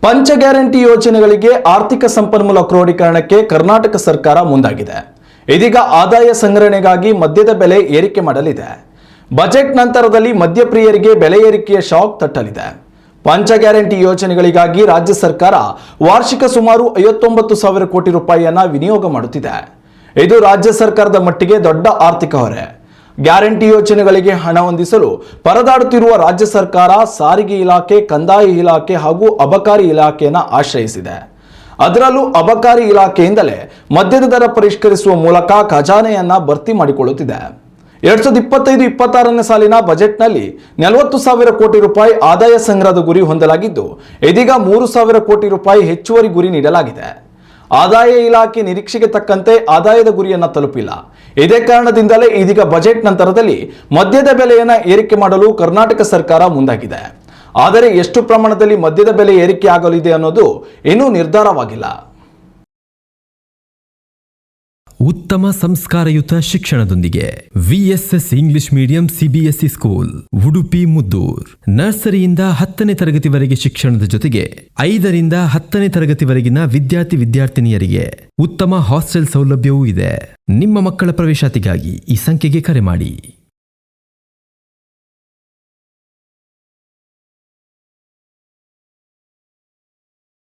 ಪಂಚ ಗ್ಯಾರಂಟಿ ಯೋಜನೆಗಳಿಗೆ ಆರ್ಥಿಕ ಸಂಪನ್ಮೂಲ ಕ್ರೋಢೀಕರಣಕ್ಕೆ ಕರ್ನಾಟಕ ಸರ್ಕಾರ ಮುಂದಾಗಿದೆ. ಇದೀಗ ಆದಾಯ ಸಂಗ್ರಹಣೆಗಾಗಿ ಮದ್ಯದ ಬೆಲೆ ಏರಿಕೆ ಮಾಡಲಿದೆ. ಬಜೆಟ್ ನಂತರದಲ್ಲಿ ಮದ್ಯಪ್ರಿಯರಿಗೆ ಬೆಲೆ ಏರಿಕೆಯ ಶಾಕ್ ತಟ್ಟಲಿದೆ. ಪಂಚ ಗ್ಯಾರಂಟಿ ಯೋಜನೆಗಳಿಗಾಗಿ ರಾಜ್ಯ ಸರ್ಕಾರ ವಾರ್ಷಿಕ ಸುಮಾರು 59,000 ಕೋಟಿ ರೂಪಾಯಿಯನ್ನ ವಿನಿಯೋಗ ಮಾಡುತ್ತಿದೆ. ಇದು ರಾಜ್ಯ ಸರ್ಕಾರದ ಮಟ್ಟಿಗೆ ದೊಡ್ಡ ಆರ್ಥಿಕ ಹೊರೆ. ಗ್ಯಾರಂಟಿ ಯೋಜನೆಗಳಿಗೆ ಹಣ ಹೊಂದಿಸಲು ಪರದಾಡುತ್ತಿರುವ ರಾಜ್ಯ ಸರ್ಕಾರ ಸಾರಿಗೆ ಇಲಾಖೆ, ಕಂದಾಯ ಇಲಾಖೆ ಹಾಗೂ ಅಬಕಾರಿ ಇಲಾಖೆಯನ್ನು ಆಶ್ರಯಿಸಿದೆ. ಅದರಲ್ಲೂ ಅಬಕಾರಿ ಇಲಾಖೆಯಿಂದಲೇ ಮದ್ಯದ ದರ ಪರಿಷ್ಕರಿಸುವ ಮೂಲಕ ಖಜಾನೆಯನ್ನ ಭರ್ತಿ ಮಾಡಿಕೊಳ್ಳುತ್ತಿದೆ. 2025-26ನೇ ಸಾಲಿನ ಬಜೆಟ್ನಲ್ಲಿ 40,000 ಕೋಟಿ ರೂಪಾಯಿ ಆದಾಯ ಸಂಗ್ರಹದ ಗುರಿ ಹೊಂದಲಾಗಿದ್ದು, ಇದೀಗ 3,000 ಕೋಟಿ ರೂಪಾಯಿ ಹೆಚ್ಚುವರಿ ಗುರಿ ನೀಡಲಾಗಿದೆ. ಆದಾಯ ಇಲಾಖೆ ನಿರೀಕ್ಷೆಗೆ ತಕ್ಕಂತೆ ಆದಾಯದ ಗುರಿಯನ್ನು ತಲುಪಿಲ್ಲ. ಇದೇ ಕಾರಣದಿಂದಲೇ ಇದೀಗ ಬಜೆಟ್ ನಂತರದಲ್ಲಿ ಮದ್ಯದ ಬೆಲೆಯನ್ನು ಏರಿಕೆ ಮಾಡಲು ಕರ್ನಾಟಕ ಸರ್ಕಾರ ಮುಂದಾಗಿದೆ. ಆದರೆ ಎಷ್ಟು ಪ್ರಮಾಣದಲ್ಲಿ ಮದ್ಯದ ಬೆಲೆ ಏರಿಕೆ ಆಗಲಿದೆ ಅನ್ನೋದು ಇನ್ನೂ ನಿರ್ಧಾರವಾಗಿಲ್ಲ. ಉತ್ತಮ ಸಂಸ್ಕಾರಯುತ ಶಿಕ್ಷಣದೊಂದಿಗೆ VSS English medium CBSE school Udupi Muddur. ನರ್ಸರಿಯಿಂದ 10ನೇ ತರಗತಿವರೆಗೆ ಶಿಕ್ಷಣದ ಜೊತೆಗೆ 5ರಿಂದ 10ನೇ ತರಗತಿವರೆಗಿನ ವಿದ್ಯಾರ್ಥಿನಿಯರಿಗೆ ಉತ್ತಮ ಹಾಸ್ಟೆಲ್ ಸೌಲಭ್ಯವೂ ಇದೆ. ನಿಮ್ಮ ಮಕ್ಕಳ ಪ್ರವೇಶಾತಿಗಾಗಿ ಈ ಸಂಖ್ಯೆಗೆ ಕರೆ ಮಾಡಿ.